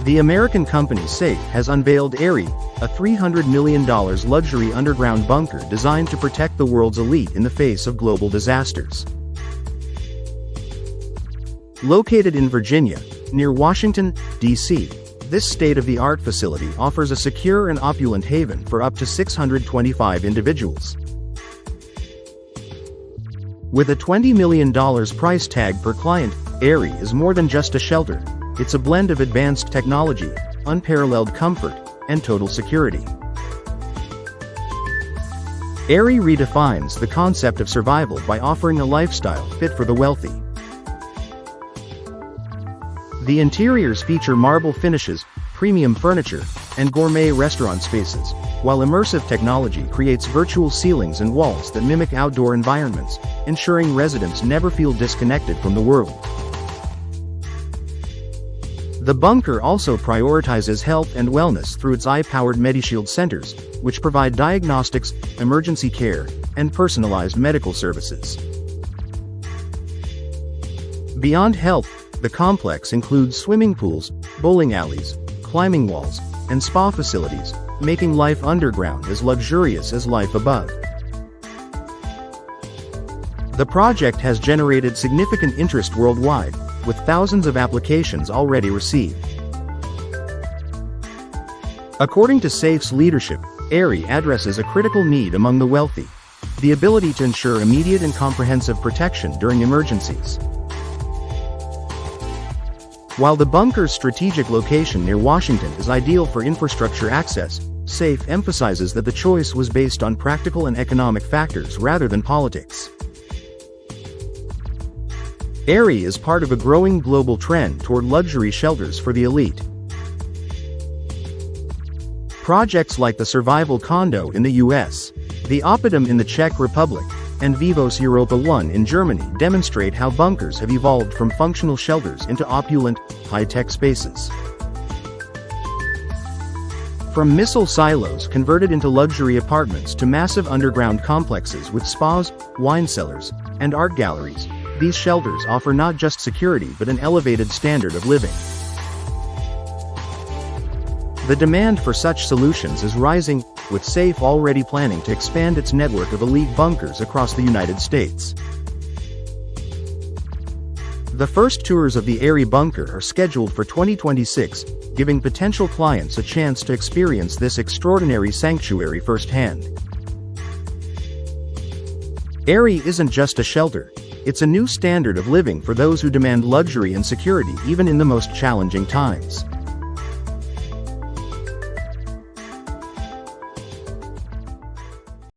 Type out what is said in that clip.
The American company SAFE has unveiled Aerie, a $300 million luxury underground bunker designed to protect the world's elite in the face of global disasters. Located in Virginia, near Washington, D.C., this state-of-the-art facility offers a secure and opulent haven for up to 625 individuals. With a $20 million price tag per client, Aerie is more than just a shelter. It's a blend of advanced technology, unparalleled comfort, and total security. Aerie redefines the concept of survival by offering a lifestyle fit for the wealthy. The interiors feature marble finishes, premium furniture, and gourmet restaurant spaces, while immersive technology creates virtual ceilings and walls that mimic outdoor environments, ensuring residents never feel disconnected from the world. The bunker also prioritizes health and wellness through its AI-powered MediShield centers, which provide diagnostics, emergency care, and personalized medical services. Beyond health, the complex includes swimming pools, bowling alleys, climbing walls, and spa facilities, making life underground as luxurious as life above. The project has generated significant interest worldwide, with thousands of applications already received. According to SAFE's leadership, Aerie addresses a critical need among the wealthy: the ability to ensure immediate and comprehensive protection during emergencies. While the bunker's strategic location near Washington is ideal for infrastructure access, SAFE emphasizes that the choice was based on practical and economic factors rather than politics. Aerie is part of a growing global trend toward luxury shelters for the elite. Projects like the Survival Condo in the US, the Oppidum in the Czech Republic, and Vivos Europa 1 in Germany demonstrate how bunkers have evolved from functional shelters into opulent, high-tech spaces. From missile silos converted into luxury apartments to massive underground complexes with spas, wine cellars, and art galleries, these shelters offer not just security but an elevated standard of living. The demand for such solutions is rising, with SAFE already planning to expand its network of elite bunkers across the United States. The first tours of the Aerie bunker are scheduled for 2026, giving potential clients a chance to experience this extraordinary sanctuary firsthand. Aerie isn't just a shelter, it's a new standard of living for those who demand luxury and security even in the most challenging times.